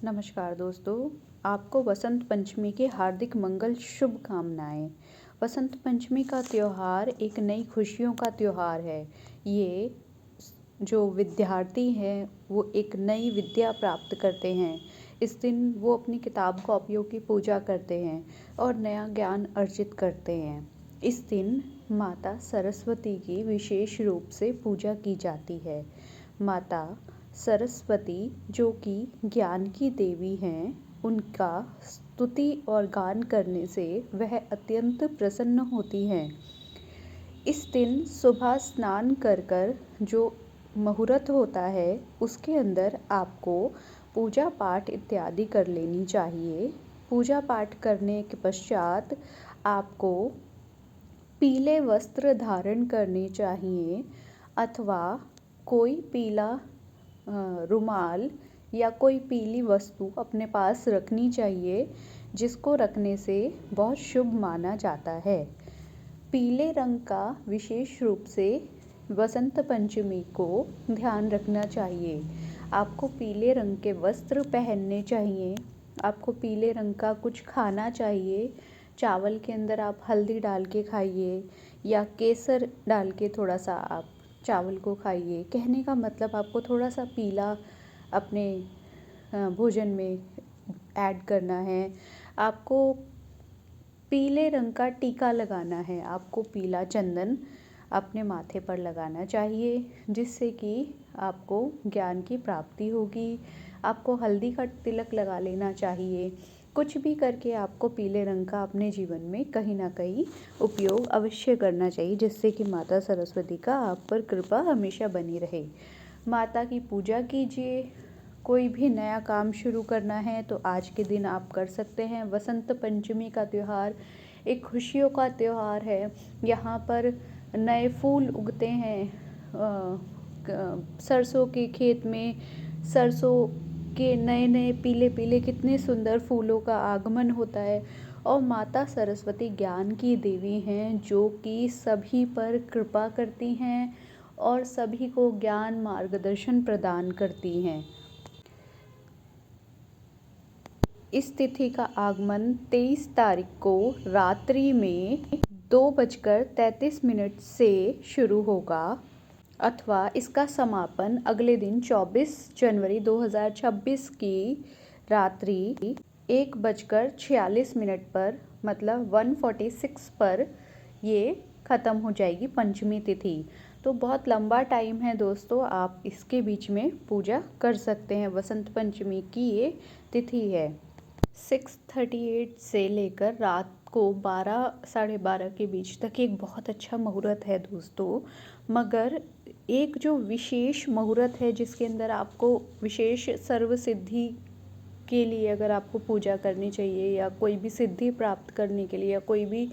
नमस्कार दोस्तों, आपको वसंत पंचमी के हार्दिक मंगल शुभकामनाएँ। वसंत पंचमी का त्योहार एक नई खुशियों का त्योहार है। ये जो विद्यार्थी हैं वो एक नई विद्या प्राप्त करते हैं। इस दिन वो अपनी किताब कॉपियों की पूजा करते हैं और नया ज्ञान अर्जित करते हैं। इस दिन माता सरस्वती की विशेष रूप से पूजा की जाती है। माता सरस्वती जो कि ज्ञान की देवी हैं, उनका स्तुति और गान करने से वह अत्यंत प्रसन्न होती हैं। इस दिन सुबह स्नान कर जो मुहूर्त होता है उसके अंदर आपको पूजा पाठ इत्यादि कर लेनी चाहिए। पूजा पाठ करने के पश्चात आपको पीले वस्त्र धारण करने चाहिए अथवा कोई पीला रुमाल या कोई पीली वस्तु अपने पास रखनी चाहिए, जिसको रखने से बहुत शुभ माना जाता है। पीले रंग का विशेष रूप से वसंत पंचमी को ध्यान रखना चाहिए। आपको पीले रंग के वस्त्र पहनने चाहिए। आपको पीले रंग का कुछ खाना चाहिए। चावल के अंदर आप हल्दी डाल के खाइए या केसर डाल के थोड़ा सा आप चावल को खाइए। कहने का मतलब आपको थोड़ा सा पीला अपने भोजन में ऐड करना है। आपको पीले रंग का टीका लगाना है। आपको पीला चंदन अपने माथे पर लगाना चाहिए, जिससे कि आपको ज्ञान की प्राप्ति होगी। आपको हल्दी का तिलक लगा लेना चाहिए। कुछ भी करके आपको पीले रंग का अपने जीवन में कहीं ना कहीं उपयोग अवश्य करना चाहिए, जिससे कि माता सरस्वती का आप पर कृपा हमेशा बनी रहे। माता की पूजा कीजिए। कोई भी नया काम शुरू करना है तो आज के दिन आप कर सकते हैं। वसंत पंचमी का त्यौहार एक खुशियों का त्यौहार है। यहाँ पर नए फूल उगते हैं। सरसों के खेत में सरसों के नए नए पीले पीले कितने सुंदर फूलों का आगमन होता है। और माता सरस्वती ज्ञान की देवी हैं, जो कि सभी पर कृपा करती हैं और सभी को ज्ञान मार्गदर्शन प्रदान करती हैं। इस तिथि का आगमन 23 तारीख को रात्रि में 2:33 से शुरू होगा अथवा इसका समापन अगले दिन 24 जनवरी 2026 की रात्रि 1:46 पर मतलब 1:46 पर ये ख़त्म हो जाएगी पंचमी तिथि। तो बहुत लंबा टाइम है दोस्तों, आप इसके बीच में पूजा कर सकते हैं। वसंत पंचमी की ये तिथि है। 6:38 से लेकर रात को 12 साढ़े 12 के बीच तक एक बहुत अच्छा मुहूर्त है दोस्तों। मगर एक जो विशेष मुहूर्त है जिसके अंदर आपको विशेष सर्व सिद्धि के लिए अगर आपको पूजा करनी चाहिए या कोई भी सिद्धि प्राप्त करने के लिए या कोई भी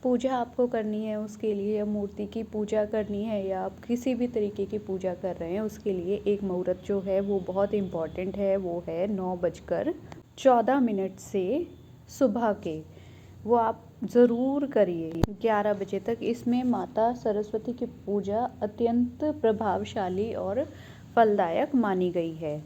पूजा आपको करनी है उसके लिए, या मूर्ति की पूजा करनी है या आप किसी भी तरीके की पूजा कर रहे हैं उसके लिए एक मुहूर्त जो है वो बहुत इम्पॉर्टेंट है। वो है 9:14 से सुबह के। वो आप ज़रूर करिए 11 बजे तक। इसमें माता सरस्वती की पूजा अत्यंत प्रभावशाली और फलदायक मानी गई है।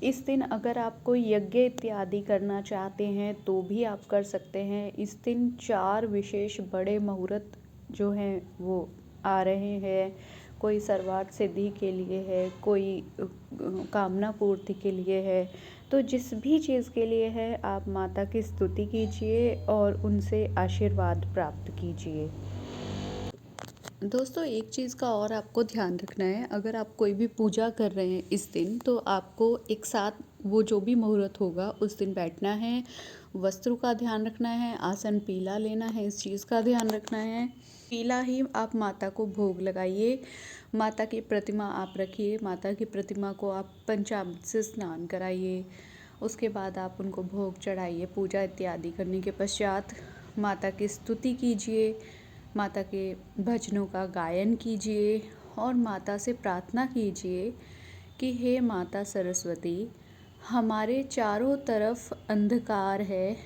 इस दिन अगर आप कोई यज्ञ इत्यादि करना चाहते हैं तो भी आप कर सकते हैं। इस दिन 4 विशेष बड़े मुहूर्त जो हैं वो आ रहे हैं। कोई सर्वार्थ सिद्धि के लिए है, कोई कामना पूर्ति के लिए है। तो जिस भी चीज़ के लिए है आप माता की स्तुति कीजिए और उनसे आशीर्वाद प्राप्त कीजिए। दोस्तों एक चीज़ का और आपको ध्यान रखना है, अगर आप कोई भी पूजा कर रहे हैं इस दिन तो आपको एक साथ वो जो भी मुहूर्त होगा उस दिन बैठना है। वस्त्रों का ध्यान रखना है, आसन पीला लेना है, इस चीज़ का ध्यान रखना है। पीला ही आप माता को भोग लगाइए। माता की प्रतिमा आप रखिए। माता की प्रतिमा को आप पंचामृत से स्नान कराइए। उसके बाद आप उनको भोग चढ़ाइए। पूजा इत्यादि करने के पश्चात माता की स्तुति कीजिए, माता के भजनों का गायन कीजिए और माता से प्रार्थना कीजिए कि हे माता सरस्वती, हमारे चारों तरफ अंधकार है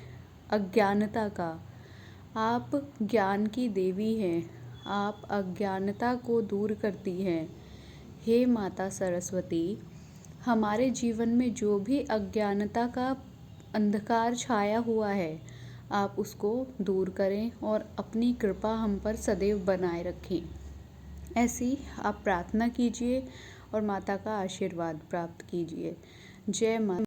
अज्ञानता का। आप ज्ञान की देवी हैं, आप अज्ञानता को दूर करती हैं। हे माता सरस्वती, हमारे जीवन में जो भी अज्ञानता का अंधकार छाया हुआ है, आप उसको दूर करें और अपनी कृपा हम पर सदैव बनाए रखें। ऐसी आप प्रार्थना कीजिए और माता का आशीर्वाद प्राप्त कीजिए। जय माता।